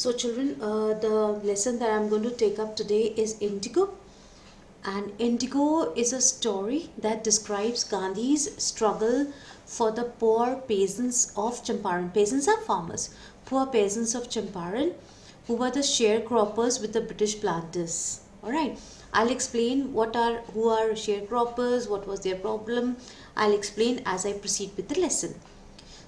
So children, the lesson that I'm going to take up today is Indigo. And Indigo is a story that describes Gandhi's struggle for the poor peasants of Champaran. Peasants are farmers. Poor peasants of Champaran who were the sharecroppers with the British planters. Alright, I'll explain who are sharecroppers, what was their problem. I'll explain as I proceed with the lesson.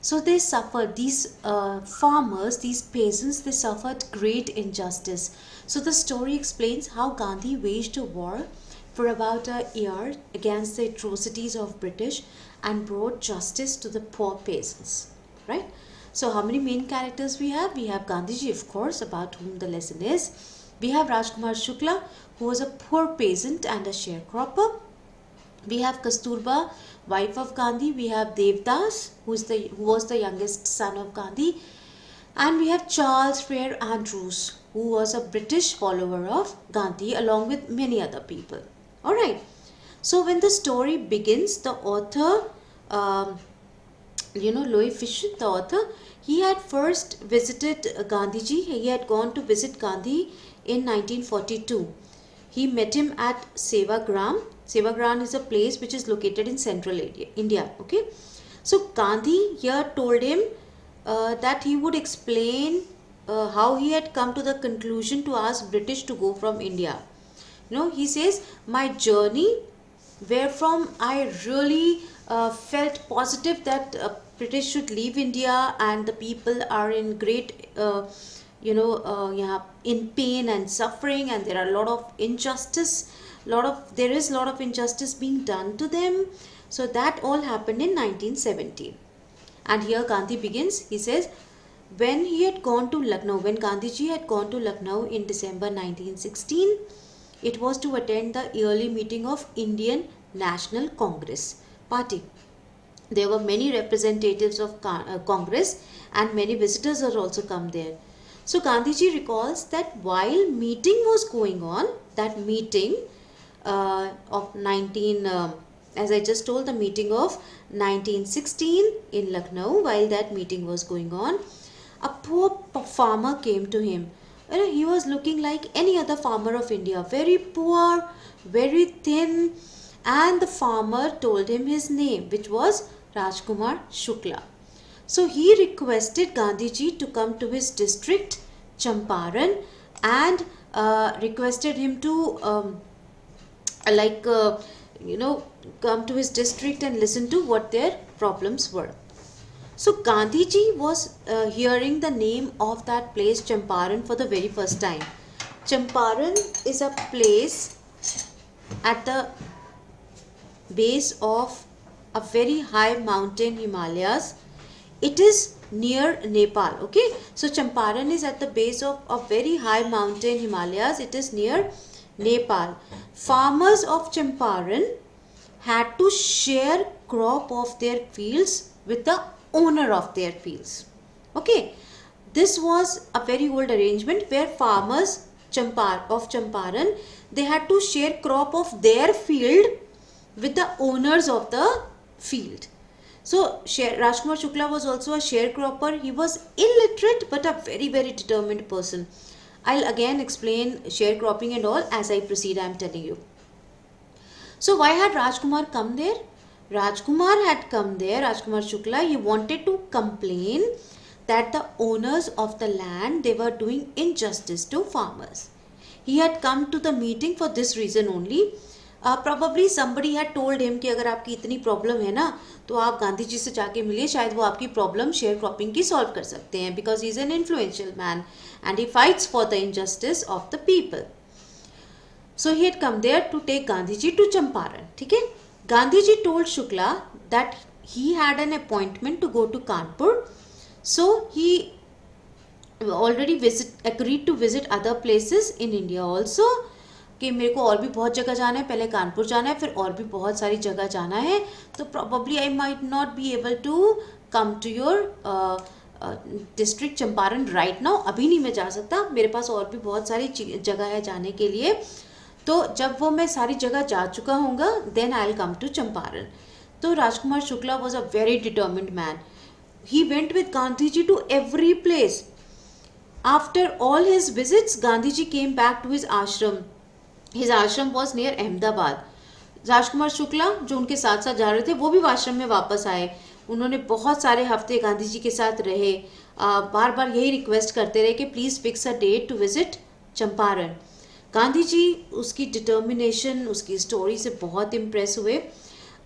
So they suffered, these farmers, these peasants, they suffered great injustice. So the story explains how Gandhi waged a war for about a year against the atrocities of British and brought justice to the poor peasants. Right? So how many main characters we have? We have Gandhiji, of course, about whom the lesson is. We have Rajkumar Shukla, who was a poor peasant and a sharecropper. We have Kasturba, wife of Gandhi. We have Devdas, who was the youngest son of Gandhi. And we have Charles Frere Andrews, who was a British follower of Gandhi along with many other people. Alright, so when the story begins, the author, Louis Fisher, the author, he had first visited Gandhiji. He had gone to visit Gandhi in 1942. He met him at Sevagram. Sevagram is a place which is located in central India. Okay, so Gandhi here told him that he would explain how he had come to the conclusion to ask British to go from India. He says, my journey wherefrom I really felt positive that British should leave India and the people are in great in pain and suffering, and there are a lot of injustice, there is a lot of injustice being done to them. So that all happened in 1917. And here Gandhi begins. He says, when Gandhiji had gone to Lucknow in December 1916, it was to attend the yearly meeting of Indian National Congress Party. There were many representatives of Congress and many visitors had also come there. So Gandhiji recalls that while meeting was going on, that meeting of 19, as I just told, the meeting of 1916 in Lucknow, while that meeting was going on, a poor farmer came to him. He was looking like any other farmer of India, very poor, very thin, and the farmer told him his name, which was Rajkumar Shukla. So he requested Gandhiji to come to his district, Champaran, and requested him to come to his district and listen to what their problems were. So Gandhiji was hearing the name of that place, Champaran, for the very first time. Champaran is a place at the base of a very high mountain, Himalayas. It is near Nepal. Okay, so Champaran is at the base of a very high mountain, Himalayas. It is near Nepal. Farmers of Champaran had to share crop of their fields with the owner of their fields. Okay, this was a very old arrangement where farmers of Champaran, they had to share crop of their field with the owners of the field. So Rajkumar Shukla was also a sharecropper. He was illiterate but a very, very determined person. I'll again explain sharecropping and all as I proceed. I'm telling you. So why had Rajkumar come there? Rajkumar had come there, Rajkumar Shukla, he wanted to complain that the owners of the land, they were doing injustice to farmers. He had come to the meeting for this reason only. Probably somebody had told him कि अगर आपकी इतनी problem है ना तो आप गांधी जी से जाके मिलिए, शायद वो आपकी प्रॉब्लम शेयर क्रॉपिंग की सॉल्व कर सकते हैं, because he is an influential man and he fights for the injustice of the people. So he had come there to take Gandhiji to Champaran. ठीक है? Gandhiji told Shukla that he had an appointment to go to Kanpur. So he already agreed to visit other places in India also. कि मेरे को और भी बहुत जगह जाना है, पहले कानपुर जाना है, फिर और भी बहुत सारी जगह जाना है, तो probably I might not be able to come to your district Champaran right now. अभी नहीं मैं जा सकता, मेरे पास और भी बहुत सारी जगह है जाने के लिए. तो जब वो मैं सारी जगह जा चुका हूँगा, then I'll come to Champaran. तो Rajkumar Shukla was a very determined man. He went with Gandhiji to every place. After all his visits, Gandhiji came back to his ashram. His ashram was near Ahmedabad. Rajkumar Shukla जो उनके साथ साथ जा रहे थे वो भी आश्रम में वापस आए. उन्होंने बहुत सारे हफ्ते गांधी जी के साथ रहे. बार बार यही रिक्वेस्ट करते रहे कि please fix a date to visit Champaran. Gandhi ji उसकी डिटर्मिनेशन, उसकी स्टोरी से बहुत इम्प्रेस हुए.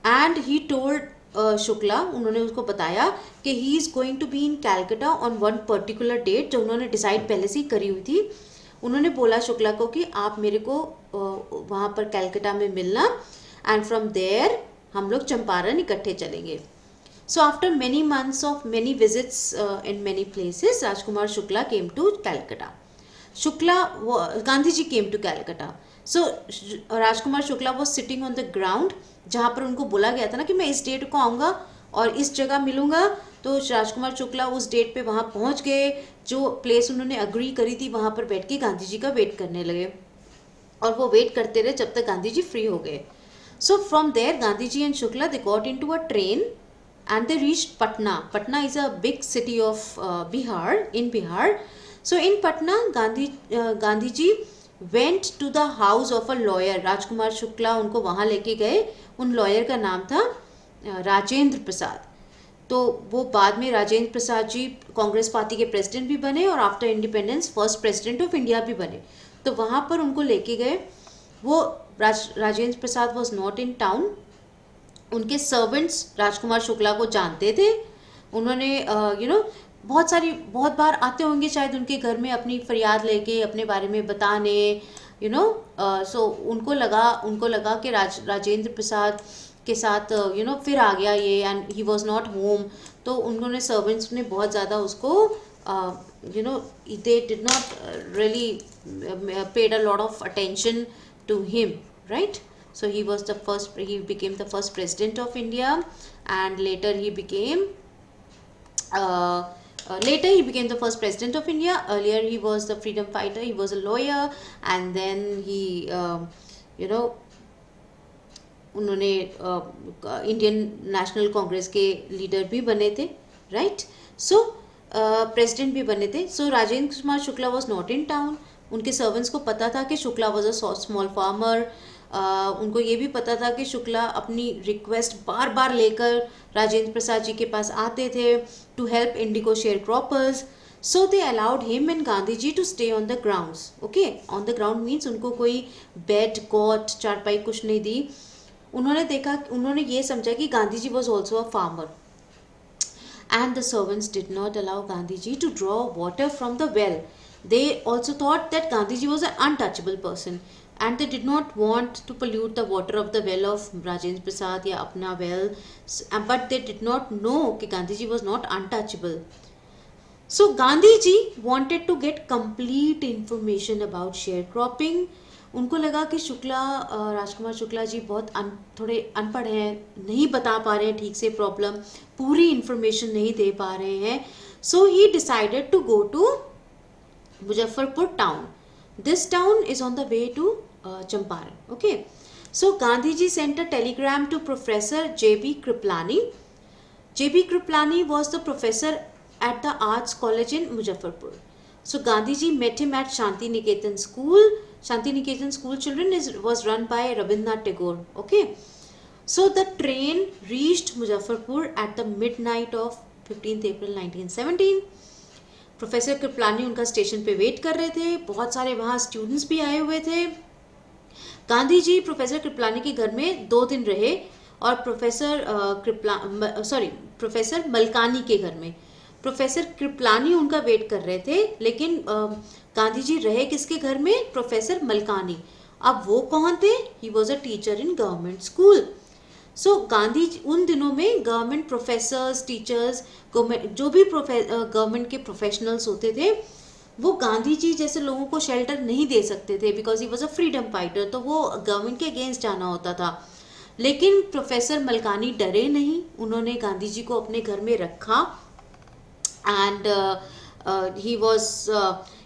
एंड ही टोल्ड शुक्ला, उन्होंने उसको बताया कि he is going to be in Calcutta on one particular date जो उन्होंने डिसाइड पहले से ही करी हुई थी. उन्होंने बोला शुक्ला को कि आप मेरे को वहाँ पर कैलकाटा में मिलना, एंड फ्रॉम देयर हम लोग चंपारण इकट्ठे चलेंगे. So after many months of many visits in many places, Rajkumar Shukla came to Calcutta. Gandhi ji came to Calcutta. So Rajkumar Shukla was sitting on the ground, जहाँ पर उनको बोला गया था ना कि मैं इस डेट को आऊँगा और इस जगह मिलूँगा. तो राजकुमार शुक्ला उस डेट पे वहाँ पहुँच गए. जो प्लेस उन्होंने अग्री करी थी वहाँ पर बैठ के गांधी जी का वेट करने लगे, और वो वेट करते रहे जब तक गांधी जी फ्री हो गए. So from there Gandhi ji and Shukla they got into a train and they reached Patna. Patna is a big city of Bihar, in Bihar. So in Patna, Gandhi ji went to the house of a lawyer. Rajkumar Shukla उनको वहाँ लेके गए. उन lawyer का नाम था राजेंद्र प्रसाद. तो वो बाद में राजेंद्र प्रसाद जी कांग्रेस पार्टी के प्रेसिडेंट भी बने और after independence first president of India भी बने. तो वहाँ पर उनको लेके गए. वो Rajendra Prasad was not in town. उनके सर्वेंट्स राजकुमार शुक्ला को जानते थे. उन्होंने बहुत बार आते होंगे शायद उनके घर में अपनी फरियाद लेके अपने बारे में बताने. सो उनको लगा कि राजेंद्र प्रसाद के साथ फिर आ गया ये, and he was not home. तो उन्होंने सर्वेंट्स ने बहुत ज़्यादा उसको they did not really paid a lot of attention to him, right. So he became the first president of India, and later he became the first president of India. Earlier he was the freedom fighter, he was a lawyer, and then he उन्होंने Indian national Congress के leader भी बने थे, right. सो president भी बने थे. So Rajendra Kumar Shukla was not in town. उनके servants को पता था कि Shukla was a small farmer. उनको ये भी पता था कि शुक्ला अपनी रिक्वेस्ट बार बार लेकर राजेंद्र प्रसाद जी के पास आते थे to help indigo share croppers. So they allowed him and Gandhi ji to stay on the grounds. Okay, on the ground means उनको कोई बेड, कॉट, चारपाई कुछ नहीं दी. उन्होंने ये समझा कि Gandhi ji was also a farmer. And the servants did not allow Gandhi ji to draw water from the well. They also thought that Gandhiji was an untouchable person, and they did not want to pollute the water of the well of Rajendra Prasad या अपना well, but they did not know कि Gandhiji was not untouchable. So Gandhiji wanted to get complete information about sharecropping. उनको लगा कि राजकुमार शुक्ला जी बहुत थोड़े अनपढ़ हैं, नहीं बता पा रहे हैं ठीक से प्रॉब्लम, पूरी इंफॉर्मेशन नहीं दे पा रहे हैं. So he decided to go to Muzaffarpur town. This town is on the way to Champaran. Okay. So Gandhiji sent a telegram to Professor J.B. Kriplani. J.B. Kriplani was the professor at the Arts College in Muzaffarpur. So Gandhiji met him at Shanti Niketan School. Shanti Niketan School was run by Rabindranath Tagore. Okay. So the train reached Muzaffarpur at the midnight of 15th April 1917. Professor Kripalani उनका station पे wait कर रहे थे. बहुत सारे वहाँ students भी आए हुए थे. गांधी जी प्रोफेसर कृपलानी के घर में 2 दिन रहे और प्रोफेसर मलकानी के घर में. प्रोफेसर कृपलानी उनका वेट कर रहे थे, लेकिन गांधी जी रहे किसके घर में? प्रोफेसर मलकानी. अब वो कौन थे? He was a teacher in government school. So Gandhi उन दिनों में गवर्नमेंट प्रोफेसर्स, टीचर्स, जो भी गवर्नमेंट के प्रोफेशनल्स होते थे वो गांधी जी जैसे लोगों को शेल्टर नहीं दे सकते थे, because he was a freedom fighter. तो वो गवर्नमेंट के अगेंस्ट जाना होता था. लेकिन प्रोफेसर मलकानी डरे नहीं. उन्होंने गांधी जी को अपने घर में रखा and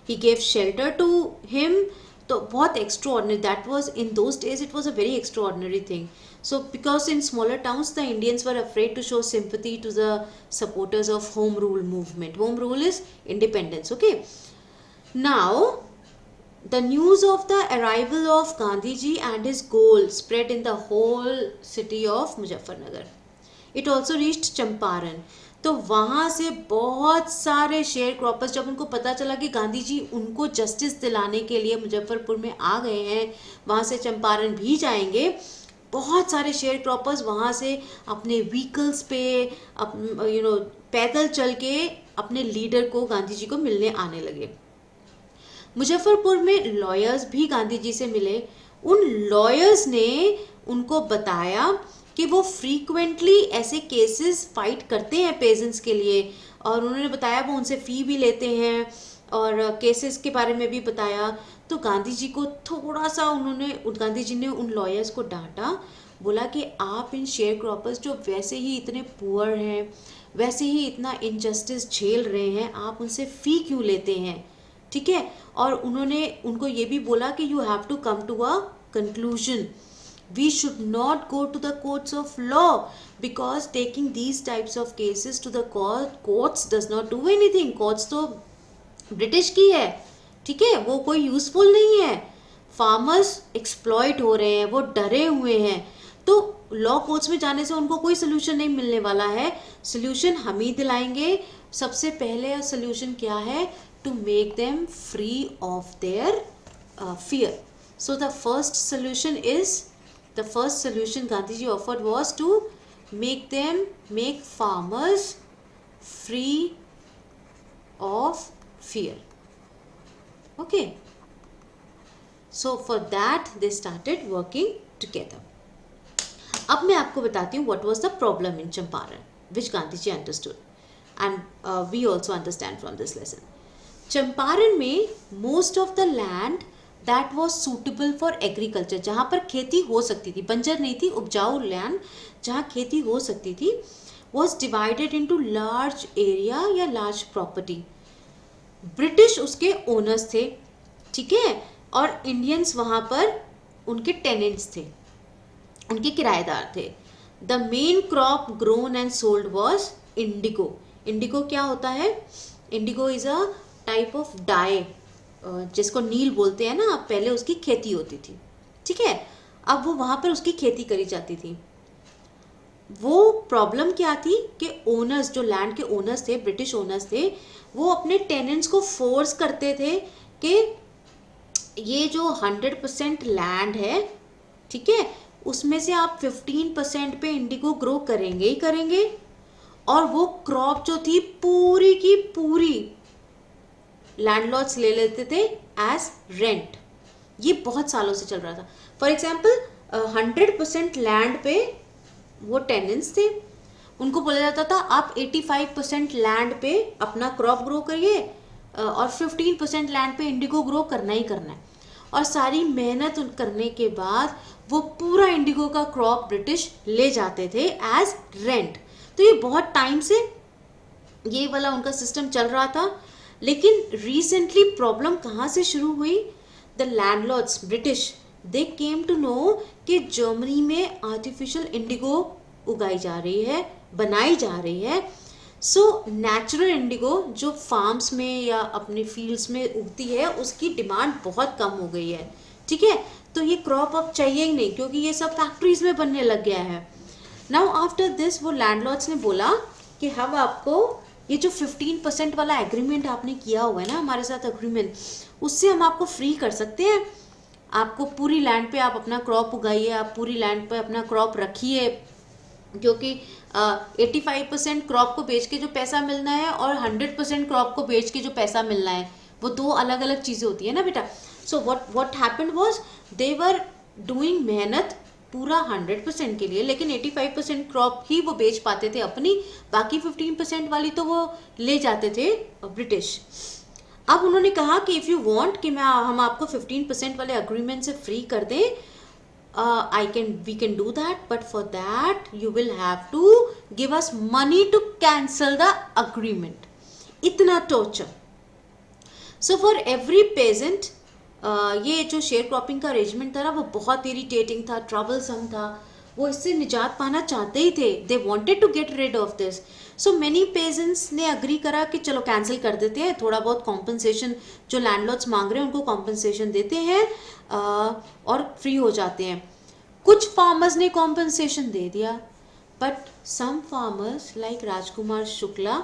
he gave shelter to him. तो बहुत extraordinary that was. In those days it was a very extraordinary thing. So because in smaller towns the Indians were afraid to show sympathy to the supporters of home rule movement. Home rule is independence. Okay. Now, the news of the arrival of Gandhi ji and his goal spread in the whole city of Muzaffarnagar. It also reached Champaran. तो वहाँ से बहुत सारे share croppers, जब उनको पता चला कि गांधी जी उनको जस्टिस दिलाने के लिए मुजफ्फरपुर में आ गए हैं, वहाँ से चंपारण भी जाएंगे, बहुत सारे शेयर क्रॉपर्स वहाँ से अपने व्हीकल्स पे पैदल चल के अपने लीडर को, गांधी जी को मिलने आने लगे. मुजफ्फरपुर में लॉयर्स भी गांधी जी से मिले. उन लॉयर्स ने उनको बताया कि वो फ्रीक्वेंटली ऐसे केसेस फाइट करते हैं पेजेंट्स के लिए, और उन्होंने बताया वो उनसे फ़ी भी लेते हैं और केसेस के बारे में भी बताया. तो गांधी जी को थोड़ा सा गांधी जी ने उन लॉयर्स को डांटा, बोला कि आप इन शेयर क्रॉपर्स जो वैसे ही इतने पुअर हैं, वैसे ही इतना इनजस्टिस झेल रहे हैं, आप उनसे फ़ी क्यों लेते हैं, ठीक है. और उन्होंने उनको ये भी बोला कि you have to come to a conclusion. We should not go to the courts of law because taking these types of cases to the courts does not do anything. Courts तो ब्रिटिश की है, ठीक है, वो कोई useful नहीं है. Farmers exploit हो रहे हैं, वो डरे हुए हैं, तो लॉ कोर्ट्स में जाने से उनको कोई सोल्यूशन नहीं मिलने वाला है. सोल्यूशन हम ही दिलाएंगे. सबसे पहले सोल्यूशन क्या है? To make them free of their fear. So the first solution is, the first solution Gandhi ji offered was to make farmers free of fear. Okay, so for that they started working together. अब मैं आपको बताती हूँ what was the problem in Champaran which Gandhi ji understood, and we also understand from this lesson. Champaran में most of the land that was suitable for agriculture, जहाँ पर खेती हो सकती थी, बंजर नहीं थी, उपजाऊ लैंड जहाँ खेती हो सकती थी, was divided into large area या लार्ज प्रॉपर्टी. ब्रिटिश उसके ओनर्स थे, ठीक है, और इंडियंस वहाँ पर उनके टेनेंट्स थे, उनके किराएदार थे. The main crop grown and sold was indigo. Indigo क्या होता है? Indigo is a type of dye, जिसको नील बोलते हैं ना. पहले उसकी खेती होती थी, ठीक है, अब वो वहाँ पर उसकी खेती करी जाती थी. वो प्रॉब्लम क्या थी कि ओनर्स, जो लैंड के ओनर्स थे, ब्रिटिश ओनर्स थे, वो अपने टेनेंट्स को फोर्स करते थे कि ये जो 100% लैंड है, ठीक है, उसमें से आप 15% पे इंडिगो ग्रो करेंगे ही करेंगे, और वो क्रॉप जो थी पूरी की पूरी लैंडलॉर्ड्स ले लेते थे एज रेंट. ये बहुत सालों से चल रहा था. फॉर एग्जाम्पल 100% लैंड पे वो टेनेंट्स थे, उनको बोला जाता था आप 85% लैंड पे अपना क्रॉप ग्रो करिए और 15% लैंड पे इंडिगो ग्रो करना ही करना है. और सारी मेहनत करने के बाद वो पूरा इंडिगो का क्रॉप ब्रिटिश ले जाते थे एज रेंट. तो ये बहुत टाइम से ये वाला उनका सिस्टम चल रहा था. लेकिन रिसेंटली प्रॉब्लम कहाँ से शुरू हुई? The landlords British, they came to know कि जर्मनी में आर्टिफिशियल इंडिगो उगाई जा रही है, बनाई जा रही है. सो नेचुरल इंडिगो जो फार्म्स में या अपने फील्ड्स में उगती है, उसकी डिमांड बहुत कम हो गई है, ठीक है. तो ये क्रॉप अब चाहिए ही नहीं, क्योंकि ये सब फैक्ट्रीज में बनने लग गया है. नाउ आफ्टर दिस वो लैंडलॉर्ड्स ने बोला कि हम आपको ये जो 15% वाला एग्रीमेंट आपने किया हुआ है ना हमारे साथ एग्रीमेंट, उससे हम आपको फ्री कर सकते हैं. आपको पूरी लैंड पे आप अपना क्रॉप उगाइए, आप पूरी लैंड पे अपना क्रॉप रखिए, क्योंकि 85% क्रॉप को बेच के जो पैसा मिलना है और 100% क्रॉप को बेच के जो पैसा मिलना है, वो दो अलग अलग चीज़ें होती है ना बेटा. So what happened was, they were doing मेहनत पूरा 100% के लिए, लेकिन 85% क्रॉप ही वो बेच पाते थे अपनी, बाकी 15% वाली तो वो ले जाते थे ब्रिटिश. अब उन्होंने कहा कि इफ़ यू वांट कि हम आपको 15% वाले अग्रीमेंट से फ्री कर दें, we can do that, but for that you will have to give us money to cancel the agreement. इतना torture. So for every peasant ये जो शेयर क्रॉपिंग का अरेंजमेंट था ना, वो बहुत इरिटेटिंग था, ट्रबलसम था. वो इससे निजात पाना चाहते ही थे. They wanted to get rid of this. So many peasants ने अग्री करा कि चलो कैंसिल कर देते हैं, थोड़ा बहुत कॉम्पनसेशन जो लैंडलॉर्ड्स मांग रहे हैं उनको कॉम्पनसेशन देते हैं और फ्री हो जाते हैं. कुछ फार्मर्स ने कॉम्पनसेशन दे दिया, but some farmers like Rajkumar Shukla,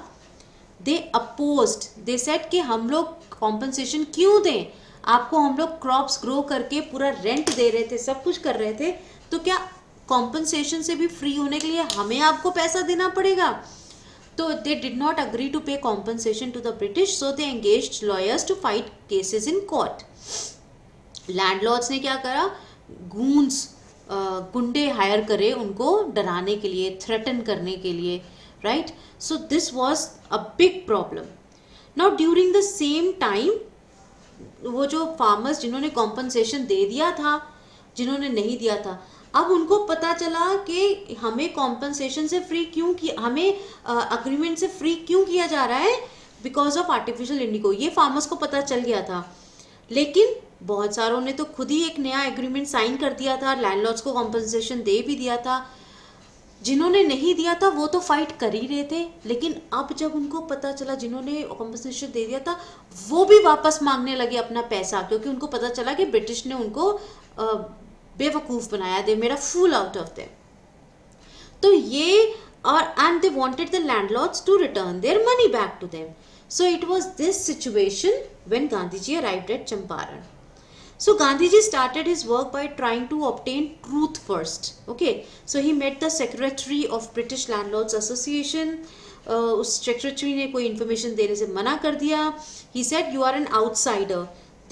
they opposed. They said कि हम लोग कॉम्पनसेशन क्यों दें, आपको हम लोग क्रॉप्स ग्रो करके पूरा रेंट दे रहे थे, सब कुछ कर रहे थे, तो क्या कॉम्पनसेशन से भी फ्री होने के लिए हमें आपको पैसा देना पड़ेगा. तो they did not agree to pay compensation to the British, so they engaged lawyers to fight cases in court. Landlords ने क्या करा, गूंस गुंडे हायर करे उनको डराने के लिए, थ्रेटन करने के लिए, right. So this was a big problem. Now during the same time वो जो फार्मर्स जिन्होंने कॉम्पनसेशन दे दिया था, जिन्होंने नहीं दिया था, अब उनको पता चला कि हमें कॉम्पनसेशन से फ्री क्यों किया, हमें अग्रीमेंट से फ्री क्यों किया जा रहा है, बिकॉज ऑफ आर्टिफिशियल इंडिगो. ये फार्मर्स को पता चल गया था, लेकिन बहुत सारों ने तो खुद ही एक नया एग्रीमेंट साइन कर दिया था, लैंडलॉर्ड्स को कॉम्पनसेशन दे भी दिया था. जिन्होंने नहीं दिया था वो तो फाइट कर ही रहे थे, लेकिन अब जब उनको पता चला जिन्होंने कॉम्पनसेशन दे दिया था वो भी वापस मांगने लगे अपना पैसा, क्योंकि उनको पता चला कि ब्रिटिश ने उनको बेवकूफ़ बनाया, they made a fool out of them. तो ये और and they wanted the landlords to return their money back to them. So it was this situation when Gandhiji arrived at Champaran. So Gandhiji started his work by trying to obtain truth first. Okay, so he met the secretary of British Landlords Association. उस secretary ने कोई information देने से मना कर दिया. He said, "You are an outsider.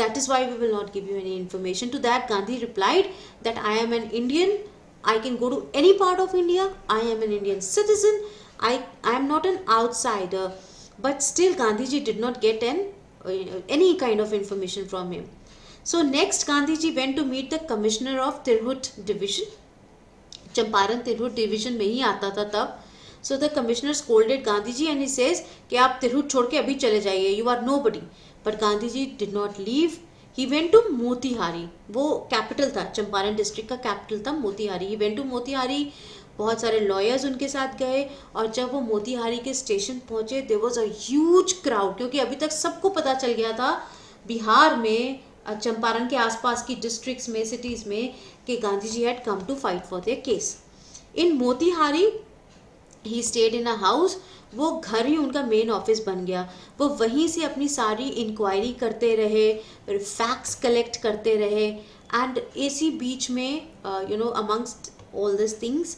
That is why we will not give you any information." To that, Gandhi replied that I am an Indian. I can go to any part of India. I am an Indian citizen. I am not an outsider. But still Gandhiji did not get any kind of information from him. So next Gandhiji went to meet the commissioner of Tirhut division. Champaran Tirhut division में ही आता था तब. So the commissioner scolded Gandhiji and he says कि आप तिरहुत छोड़ के अभी चले जाइए, you are nobody. But Gandhiji did not leave. He went to Motihari, वो कैपिटल था, चंपारण डिस्ट्रिक्ट का कैपिटल था Motihari. He went to Motihari. बहुत सारे लॉयर्स उनके साथ गए, और जब वो मोतिहारी के स्टेशन पहुंचे there was a huge crowd, क्योंकि अभी तक सबको पता चल गया था बिहार में, चंपारण के आसपास की डिस्ट्रिक्ट्स में, सिटीज़ में, कि Gandhi ji had come to fight for their case. In Motihari he stayed in a house. वो घर ही उनका मेन ऑफिस बन गया. वो वहीं से अपनी सारी इंक्वायरी करते रहे, फैक्ट्स कलेक्ट करते रहे. एंड इसी बीच में amongst all these things,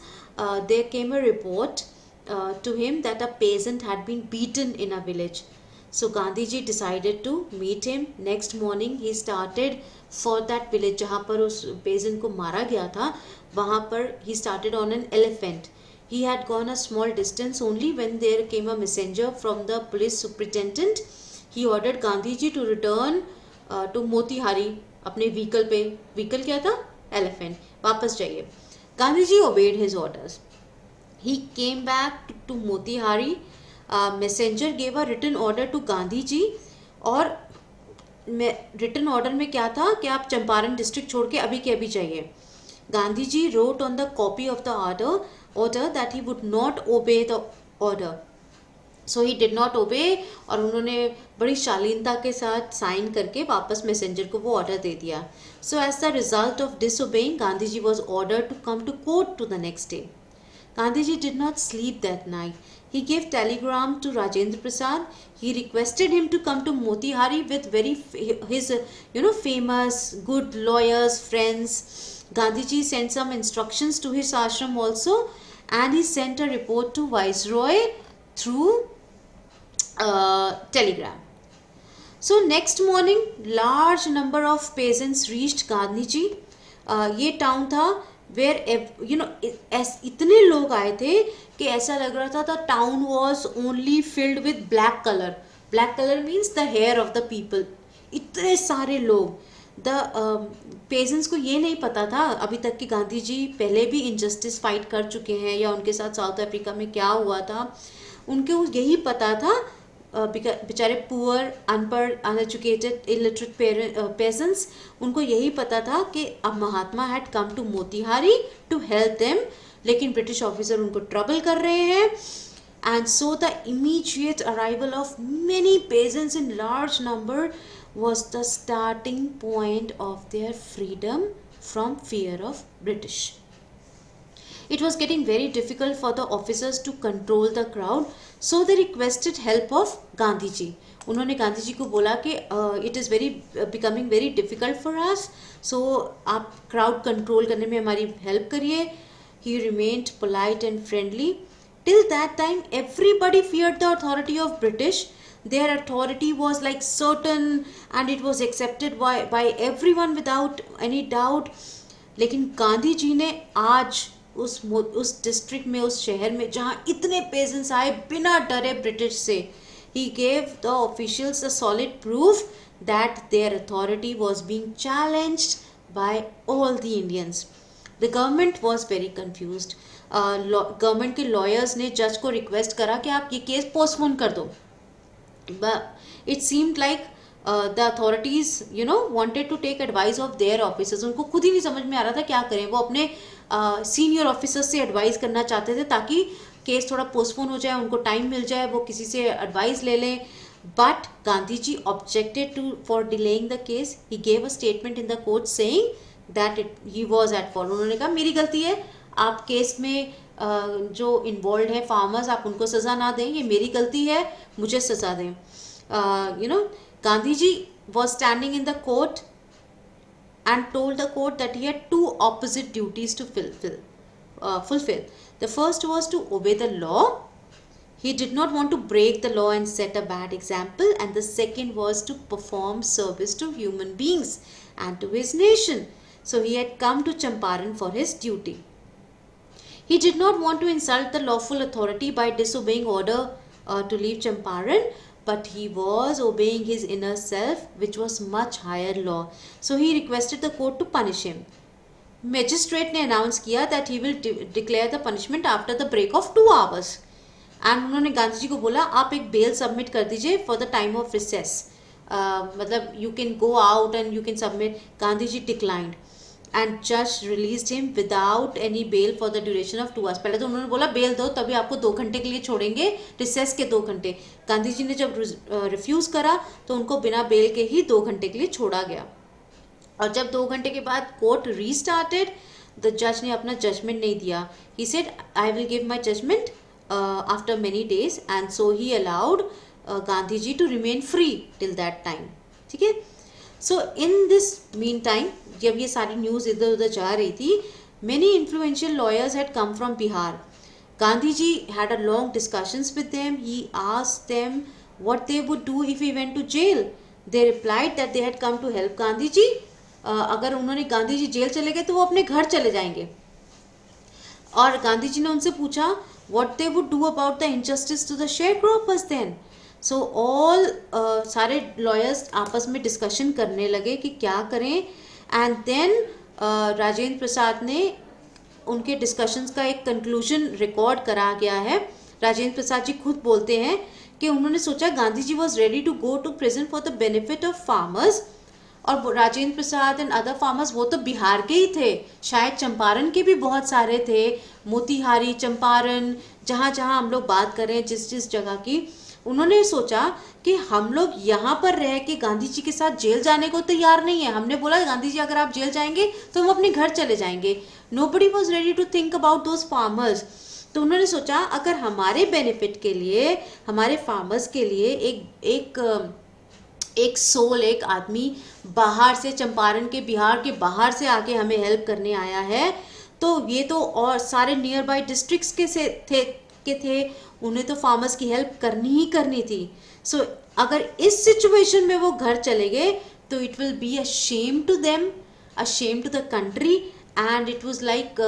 there came a report to him that a peasant had been beaten in a village. So Gandhiji decided to meet him. Next morning he started for that village जहाँ पर उस peasant को मारा गया था, वहाँ पर he started on an elephant. He had gone a small distance only when there came a messenger from the police superintendent. He ordered Gandhiji to return to Motihari अपने व्हीकल पे. व्हीकल क्या था? एलिफेंट. वापस जाइए. Gandhiji obeyed his orders. He came back to Motihari. Messenger gave a written order to Gandhiji. और written order में क्या था कि आप चंपारण डिस्ट्रिक्ट छोड़ के अभी के अभी जाइए. Gandhiji wrote on the copy of the order that he would not obey the order. So he did not obey, और उन्होंने बड़ी शालीनता के साथ साइन करके वापस मैसेंजर को वो ऑर्डर दे दिया. So as the result of disobeying, Gandhiji was ordered to come to court to the next day. Gandhiji did not sleep that night. He gave telegram to Rajendra Prasad. He requested him to come to Motihari with his famous good lawyers, friends. Gandhiji sent some instructions to his ashram also, and he sent a report to Viceroy through telegram. So next morning, large number of peasants reached Gandhiji. ये town था where इतने लोग आए थे कि ऐसा लग रहा था the town was only filled with black color. Black color means the hair of the people. इतने सारे लोग. द पेजेंट्स को ये नहीं पता था अभी तक कि गांधी जी पहले भी इनजस्टिस फाइट कर चुके हैं, या उनके साथ साउथ अफ्रीका में क्या हुआ था. उनको यही पता था, बेचारे पुअर, अनपढ़, अनएजुकेटेड, इलिटरेट पेजेंट्स, उनको यही पता था कि अब Mahatma had come to Motihari to help them लेकिन ब्रिटिश ऑफिसर उनको ट्रबल कर रहे हैं. And so the immediate arrival of many peasants in large number was the starting point of their freedom from fear of British. It was getting very difficult for the officers to control the crowd, so they requested help of Gandhi ji. उन्होंने गांधी जी को बोला कि it is very becoming very difficult for us, so आप crowd control करने में हमारी help करिए. He remained polite and friendly. Till that time, everybody feared the authority of British. Their authority was like certain and it was accepted by everyone without any doubt. लेकिन गांधी जी ने आज उस district में, उस शहर में जहाँ इतने पेजेंट्स आए बिना डरे ब्रिटिश से, he gave the officials a solid proof that their authority was being challenged by all the Indians. The government was very confused. Government के लॉयर्स ने जज को रिक्वेस्ट करा कि आप ये केस पोस्टपोन कर दो. It seemed like the authorities wanted to take advice of their officers. उनको खुद ही नहीं समझ में आ रहा था क्या करें. वो अपने सीनियर ऑफिसर्स से एडवाइस करना चाहते थे ताकि केस थोड़ा पोस्टपोन हो जाए, उनको टाइम मिल जाए, वो किसी से एडवाइस ले लें. But Gandhi ji objected to for delaying the case. He gave a statement in the court saying that he was at fault. उन्होंने कहा मेरी गलती है, आप केस में जो इन्वॉल्व है फार्मर्स, आप उनको सज़ा ना दें, ये मेरी गलती है, मुझे सज़ा दें. Gandhi ji was standing in the court and told the court that he had to opposite duties to fulfill. The first was to obey the law. He did not want to break the law and set a bad example. And the second was to perform service to human beings and to his nation. So he had come to Champaran for his duty. He did not want to insult the lawful authority by disobeying order to leave Champaran, but he was obeying his inner self, which was much higher law. So he requested the court to punish him. Magistrate ने announce किया that he will declare the punishment after the break of 2 hours. And उन्होंने गांधी जी को बोला आप एक bell submit कर दीजिए for the time of recess. मतलब you can go out and you can submit. Gandhi ji declined. And judge released him without any bail for the duration of 2 hours. पहले तो उन्होंने बोला बेल दो तभी आपको 2 घंटे के लिए छोड़ेंगे, रिसेस के 2 घंटे. गांधी जी ने जब रिफ्यूज़ करा तो उनको बिना बेल के ही 2 घंटे के लिए छोड़ा गया. और जब 2 घंटे के बाद कोर्ट रीस्टार्टेड, द जज ने अपना जजमेंट नहीं दिया. He said I will give my judgement after many days, and so he allowed Gandhi ji to remain free till that time. ठीक है. So in this mean time, जब ये सारी न्यूज़ इधर उधर जा रही थी, many influential lawyers had come from Bihar. Gandhi ji had a long discussions with them. He asked them what they would do if he went to jail. They replied that they had come to help Gandhi ji. अगर उन्होंने Gandhi ji jail चले गए तो वो अपने घर चले जाएंगे. और गांधी जी ने उनसे पूछा what they would do about the injustice to the share croppers then. So all सारे लॉयर्स आपस में डिस्कशन करने लगे कि क्या करें. एंड देन राजेंद्र प्रसाद ने, उनके डिस्कशंस का एक कंक्लूजन रिकॉर्ड करा गया है. राजेंद्र प्रसाद जी खुद बोलते हैं कि उन्होंने सोचा Gandhi ji was ready to go to prison for the benefit of farmers. और Rajendra Prasad and other farmers वो तो बिहार के ही थे, शायद चंपारण के भी बहुत सारे थे, मोतिहारी, चंपारण, जहाँ जहाँ हम लोग बात कर रहे हैं जिस जिस जगह की. उन्होंने सोचा कि हम लोग यहाँ पर रह के गांधी जी के साथ जेल जाने को तैयार नहीं है. हमने बोला गांधी जी अगर आप जेल जाएंगे तो हम अपने घर चले जाएंगे. Nobody was ready to think about those farmers. तो उन्होंने सोचा अगर हमारे बेनिफिट के लिए, हमारे फार्मर्स के लिए एक सोल, एक आदमी बाहर से, चंपारण के, बिहार के बाहर से आके हमें हेल्प करने आया है, तो ये तो और सारे नियर बाई डिस्ट्रिक्ट्स के थे, उन्हें तो फार्मर्स की हेल्प करनी ही करनी थी. सो अगर इस सिचुएशन में वो घर चले गए तो it will be a shame to them, a shame to the country, and it was like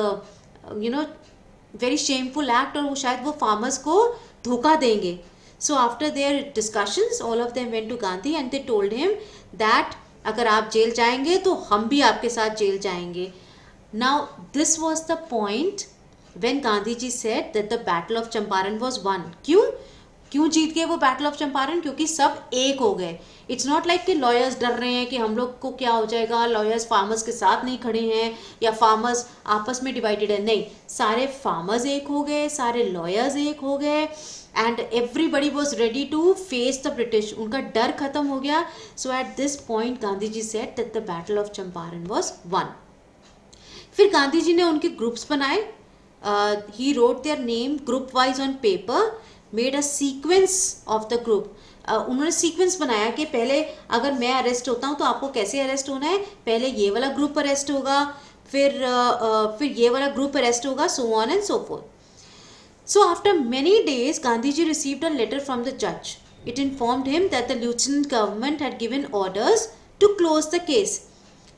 very shameful act. और वो शायद वो फार्मर्स को धोखा देंगे. So after their discussions, all of them went to Gandhi and they told him that अगर आप jail जाएंगे तो हम भी आपके साथ जेल जाएंगे. Now this was the point when Gandhi ji said that the battle of Champaran was won. क्यों? क्यों जीत गए वो बैटल ऑफ चंपारण? क्योंकि सब एक हो गए. इट्स नॉट लाइक कि लॉयर्स डर रहे हैं कि हम लोग को क्या हो जाएगा, लॉयर्स फार्मर्स के साथ नहीं खड़े हैं या फार्मर्स आपस में डिवाइडेड है. नहीं, सारे फार्मर्स एक हो गए, सारे लॉयर्स एक हो गए and everybody was ready to face the British. उनका डर खत्म हो गया. So at this point Gandhi ji said that the battle of Champaran was won. फिर गांधी जी ने उनके ग्रुप्स बनाए. He wrote their name group wise on paper, made a sequence of the group. उन्होंने सीक्वेंस बनाया कि पहले अगर मैं अरेस्ट होता हूँ तो आपको कैसे अरेस्ट होना है. पहले ये वाला ग्रुप अरेस्ट होगा, फिर ये वाला ग्रुप अरेस्ट होगा, so on and so fourth. So after many days, Gandhiji received a letter from the judge. It informed him that the lieutenant government had given orders to close the case.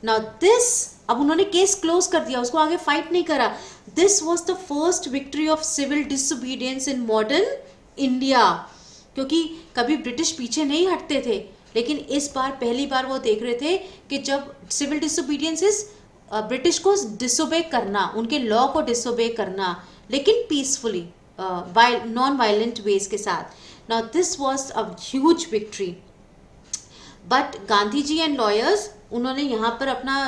Now this, अब उन्होंने case close कर दिया, उसको आगे fight नहीं करा. This was the first victory of civil disobedience in modern India. क्योंकि कभी ब्रिटिश पीछे नहीं हटते थे, लेकिन इस बार पहली बार वो देख रहे थे कि जब सिविल डिसोबीडियंस इज ब्रिटिश को डिसोबे करना, उनके लॉ को डिसोबे करना, लेकिन पीसफुली, नॉन वायलेंट वेज के साथ. Now this was a huge victory. But Gandhi ji and lawyers, उन्होंने यहाँ पर अपना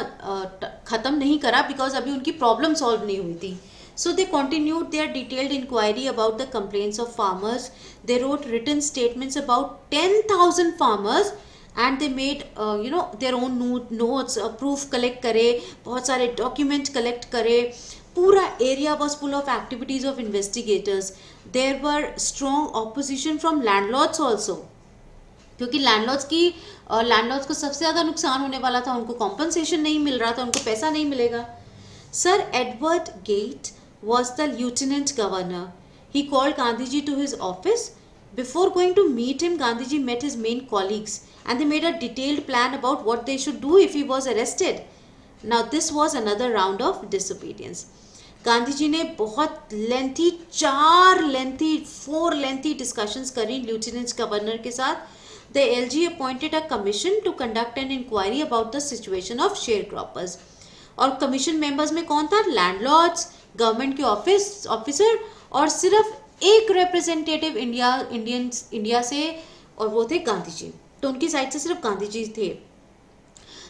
ख़त्म नहीं करा बिकॉज अभी उनकी प्रॉब्लम सॉल्व नहीं हुई थी. So they continued their detailed inquiry about the complaints of farmers. They wrote written statements about 10,000 farmers and they made their own notes, proof collect करे, बहुत सारे document collect करे. पूरा area was full of activities of investigators. There were strong opposition from landlords also. क्योंकि landlords को सबसे ज़्यादा नुकसान होने वाला था. उनको कॉम्पनसेशन नहीं मिल रहा था, उनको पैसा नहीं मिलेगा. Sir Edward Gait was the lieutenant governor. He called Gandhiji to his office. Before going to meet him, Gandhiji met his main colleagues and they made a detailed plan about what they should do if he was arrested. Now this was another round of disobedience. Gandhiji ने बहुत four lengthy discussions करी lieutenant governor के साथ. The LG appointed a commission to conduct an inquiry about the situation of sharecroppers. और commission members में कौन था? Landlords, government के ऑफिसर और सिर्फ एक रिप्रेजेंटेटिव इंडिया से, और वो थे गांधी जी. तो उनकी साइड से सिर्फ गांधी जी थे.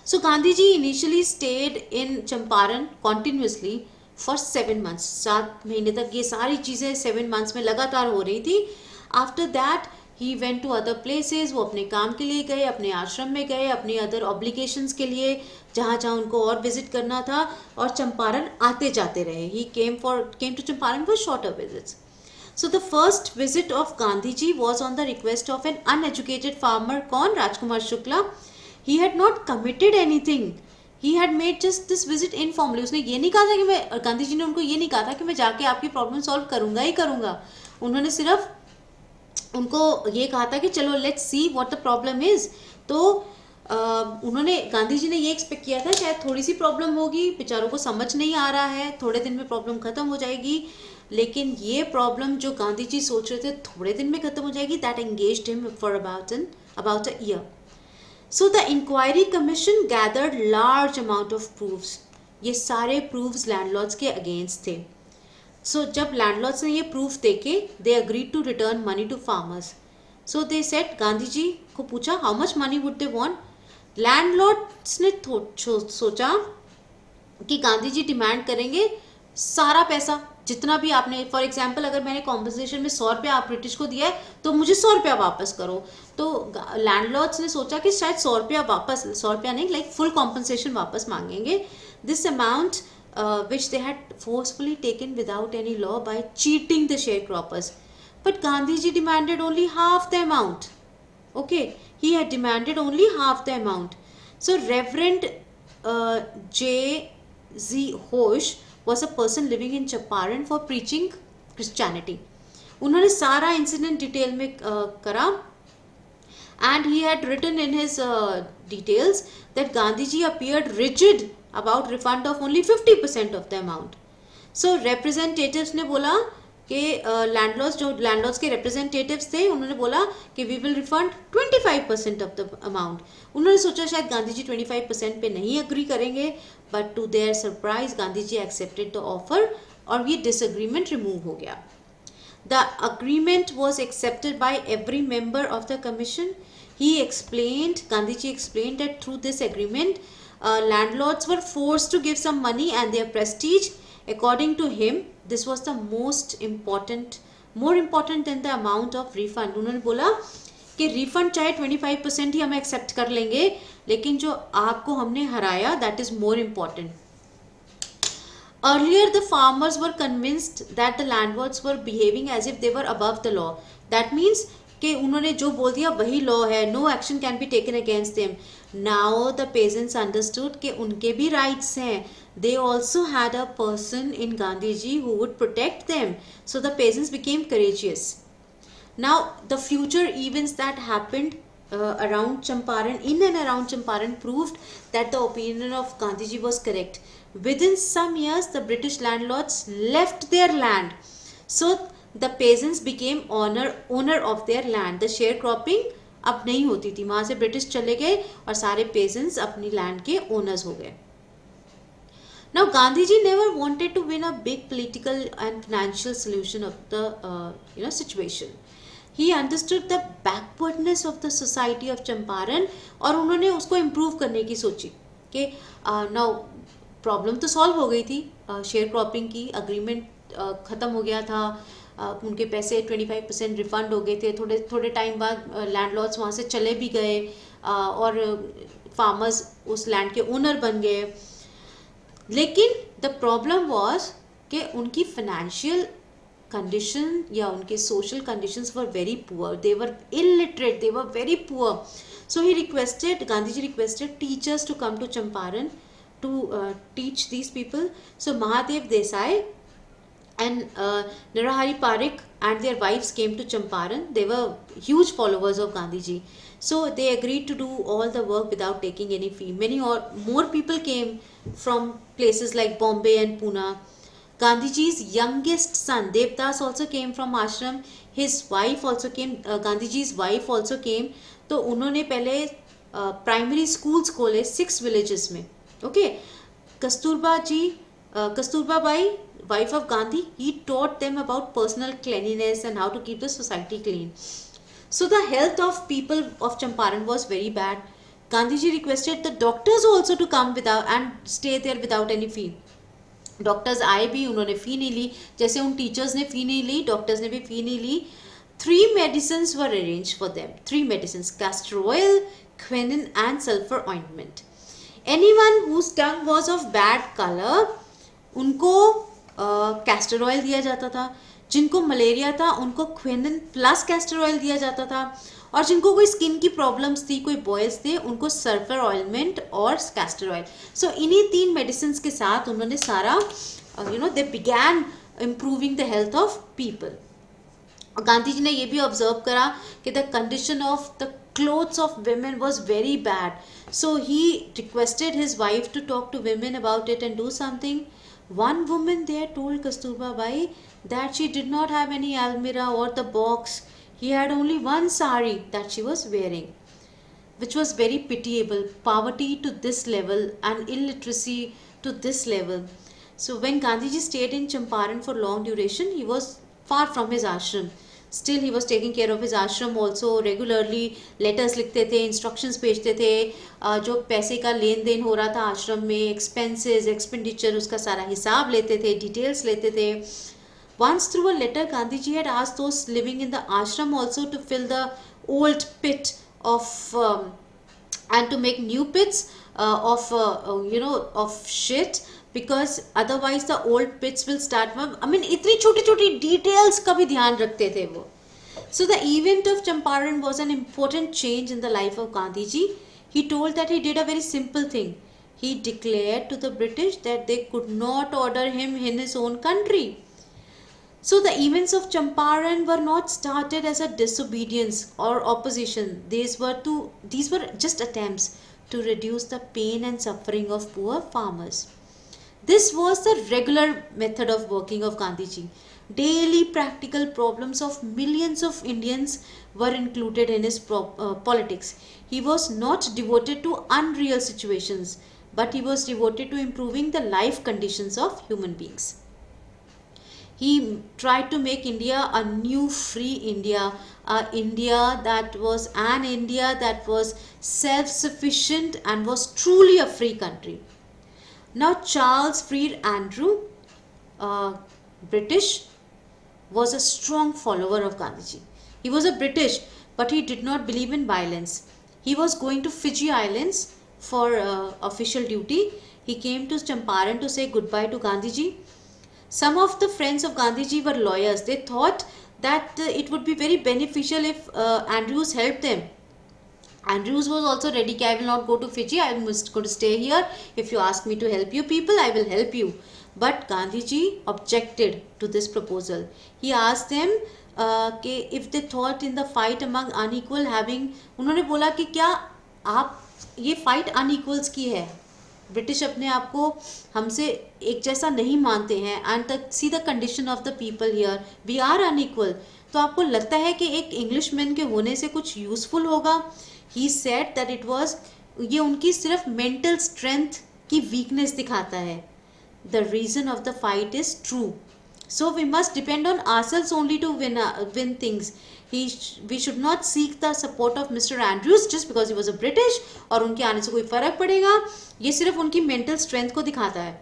So Gandhi ji initially stayed in Champaran continuously for 7 months. 7 महीने तक ये सारी चीज़ें 7 months में लगातार हो रही थी. After that he went to other places. वो अपने काम के लिए गए, अपने आश्रम में गए, अपनी अदर ऑब्लिगेशंस के लिए, जहाँ जहाँ उनको और विजिट करना था, और चंपारण आते जाते रहे. He came to Champaran for shorter visits. So the first visit of Gandhi ji was on the request of an uneducated farmer. कौन? Rajkumar Shukla. He had not committed anything. He had made just this visit informally. उसने ये नहीं कहा था कि मैं, गांधी जी ने उनको ये नहीं कहा था कि मैं जाके आपकी प्रॉब्लम सॉल्व करूंगा ही करूंगा. उन्होंने सिर्फ उनको ये कहा था कि चलो let's see what the problem is. तो उन्होंने, गांधी जी ने ये एक्सपेक्ट किया था शायद थोड़ी सी प्रॉब्लम होगी, बेचारों को समझ नहीं आ रहा है, थोड़े दिन में प्रॉब्लम खत्म हो जाएगी. लेकिन ये प्रॉब्लम जो गांधी जी सोच रहे थे थोड़े दिन में खत्म हो जाएगी, that engaged him for about a year. So the inquiry commission gathered large amount of proofs. ये सारे प्रूफ्स लैंडलॉर्ड्स के अगेंस्ट थे. सो जब लैंडलॉर्ड्स ने ये प्रूफ देखे, they agreed to return money to farmers. So they said, Gandhi ji को पूछा how much money would they want. Landlords ने सोचा कि गांधी जी डिमांड करेंगे सारा पैसा जितना भी आपने, फॉर एग्जांपल अगर मैंने कॉम्पनसेशन में 100 रुपया आप ब्रिटिश को दिया है तो मुझे 100 रुपया वापस करो. तो लैंडलॉर्ड्स ने सोचा कि शायद 100 रुपया वापस, 100 रुपया नहीं, लाइक फुल कॉम्पनसेशन वापस मांगेंगे. This amount which they had forcefully taken without any law by cheating the sharecroppers. But Gandhiji demanded only half the amount. Okay, he had demanded only half the amount. So Reverend J.Z. Hosh was a person living in Champaran for preaching Christianity. उन्होंने सारा incident detail में करा. And he had written in his details that Gandhiji appeared rigid about refund of only 50% of the amount. So representatives ने बोला कि landlords के representatives थे, उन्होंने बोला कि we will refund 25% of the amount. उन्होंने सोचा शायद गांधी जी 25% पे नहीं अग्री करेंगे, but to their surprise Gandhi ji accepted the offer और ये डिसएग्रीमेंट रिमूव हो गया. The agreement was accepted by every member of the commission. Gandhiji explained that through this agreement, landlords were forced to give some money and their prestige. According to him, this was the more important than the amount of refund. उन्होंने बोला कि refund चाहे 25% ही हम accept कर लेंगे, लेकिन जो आपको हमने हराया, that is more important. Earlier, the farmers were convinced that the landlords were behaving as if they were above the law. That means कि उन्होंने जो बोल दिया वही लॉ है, no action can be taken against them. Now the peasants understood कि उनके भी rights हैं. They also had a person in Gandhiji who would protect them. So the peasants became courageous. Now the future events that happened around Champaran, in and around Champaran, proved that the opinion of Gandhiji was correct. Within some years, the British landlords left their land. So the peasants became owner of their land. The sharecropping अब नहीं होती थी, वहाँ से British चले गए और सारे peasants अपनी land के owners हो गए. Now Gandhiji never wanted to win a big political and financial solution of the situation. He understood the backwardness of the society of Champaran और उन्होंने उसको improve करने की सोची कि now प्रॉब्लम तो सॉल्व हो गई थी, शेयर क्रॉपिंग की अग्रीमेंट ख़त्म हो गया था, उनके पैसे 25% रिफंड हो गए थे, थोड़े टाइम बाद लैंडलॉर्ड्स वहाँ से चले भी गए और फार्मर्स उस लैंड के ओनर बन गए. लेकिन द प्रॉब्लम वॉज कि उनकी फाइनेंशियल कंडीशन या उनके social conditions were very poor, they were illiterate, they were very poor. So Gandhi ji requested teachers to come to Champaran to teach these people. So Mahadev Desai and Narahari Parikh and their wives came to Champaran. They were huge followers of Gandhiji. So they agreed to do all the work without taking any fee. Many more people came from places like Bombay and Pune. Gandhiji's youngest son Devdas also came from ashram. His wife also came. Gandhiji's wife also came. तो उन्होंने पहले primary schools खोले 6 villages में. Okay, Kasturba Bai, wife of Gandhi, he taught them about personal cleanliness and how to keep the society clean. So the health of people of Champaran was very bad. Gandhiji requested the doctors also to come without and stay there without any fee. Doctors आए भी, उन्होंने फ़ी नहीं ली, जैसे उन teachers ने फ़ी नहीं ली, doctors ने भी फ़ी नहीं ली. 3 medicines were arranged for them. 3 medicines: castor oil, quinine and sulfur ointment. Anyone whose tongue was of bad color, उनको कैस्टर ऑयल दिया जाता था. जिनको मलेरिया था उनको क्विनिन प्लस कैस्टर ऑयल दिया जाता था, और जिनको कोई स्किन की प्रॉब्लम्स थी, कोई बॉयल्स थे, उनको सल्फर ऑयलमेंट और कैस्टर ऑयल. सो इन्हीं 3 मेडिसिन के साथ उन्होंने सारा they began improving the health of people. Gandhi ji ने ये भी ऑब्जर्व करा कि the condition of the clothes of women was very bad. So he requested his wife to talk to women about it and do something. One woman there told Kasturba Bai that she did not have any almirah or the box. He had only one sari that she was wearing, which was very pitiable. Poverty to this level and illiteracy to this level. So when Gandhiji stayed in Champaran for long duration, he was far from his ashram. Still he was taking care of his ashram also regularly. Letters लिखते थे, instructions भेजते थे, जो पैसे का लेन then हो रहा था आश्रम में, expenses, expenditure, उसका सारा हिसाब लेते थे, details लेते थे. Once through a letter, Gandhiji had asked those living in the ashram also to fill the old pit of and to make new pits of shit, because otherwise the old pits will start. I mean, इतनी छोटी छोटी details का भी ध्यान रखते थे वो. So the event of Champaran was an important change in the life of Gandhiji. He told that he did a very simple thing. He declared to the British that they could not order him in his own country. So the events of Champaran were not started as a disobedience or opposition. These were just attempts to reduce the pain and suffering of poor farmers. This was the regular method of working of Gandhiji. Daily practical problems of millions of Indians were included in his politics. He was not devoted to unreal situations, but he was devoted to improving the life conditions of human beings. He tried to make India a new free India, a India that was self-sufficient and was truly a free country. Now Charles freed Andrew, British, was a strong follower of Gandhiji. He was a British, but he did not believe in violence. He was going to Fiji Islands for official duty. He came to Champaran to say goodbye to Gandhiji. Some of the friends of Gandhiji were lawyers. They thought that it would be very beneficial if Andrews helped them. Andrews was also ready. I will not go to Fiji. I am just going to stay here. If you ask me to help you people, I will help you. But Gandhiji objected to this proposal. He asked them if they thought in the fight among unequal having, उन्होंने बोला कि क्या आप ये fight unequals की है, British अपने आप को हमसे एक जैसा नहीं मानते हैं, and see the condition of the people here, we are unequal. तो आपको लगता है कि एक इंग्लिशमैन के होने से कुछ यूजफुल होगा? He said that it was, ये उनकी सिर्फ मेंटल स्ट्रेंथ की वीकनेस दिखाता है. The reason of the fight is true. So we must depend on ourselves only to win things. We should not seek the support of Mr. Andrews just because he was a British और उनके आने से कोई फर्क पड़ेगा. ये सिर्फ उनकी mental strength को दिखाता है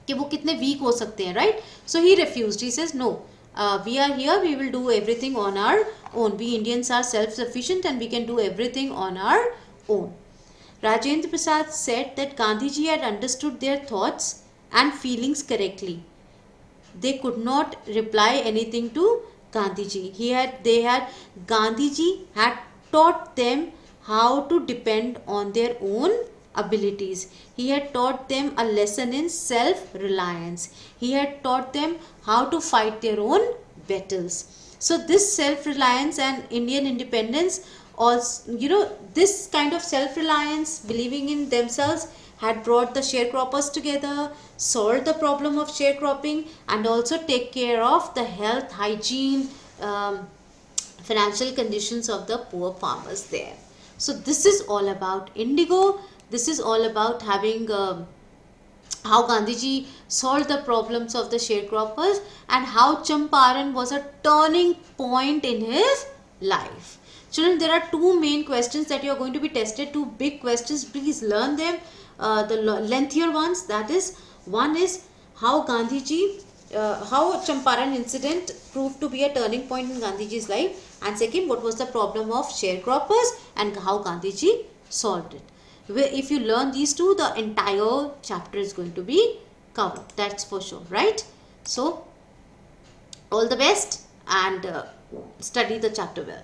कि वो कितने weak हो सकते हैं, right? So he refused. He says no. We are here. We will do everything on our own. We Indians are self-sufficient and we can do everything on our own. Rajendra Prasad said that Gandhiji had understood their thoughts and feelings correctly. They could not reply anything to Gandhiji. Gandhiji had taught them how to depend on their own abilities. He had taught them a lesson in self-reliance. He had taught them how to fight their own battles. So this self-reliance and Indian independence, also, this kind of self-reliance, believing in themselves, had brought the sharecroppers together, solved the problem of sharecropping, and also take care of the health, hygiene, financial conditions of the poor farmers there. So this is all about indigo. This is all about having how Gandhiji solved the problems of the sharecroppers and how Champaran was a turning point in his life. Children, there are two main questions that you are going to be tested, two big questions. Please learn them. The lengthier ones, that is, one is how Champaran incident proved to be a turning point in Gandhiji's life, and second, what was the problem of sharecroppers and how Gandhiji solved it. If you learn these two, the entire chapter is going to be covered, that's for sure, right? So all the best and study the chapter well.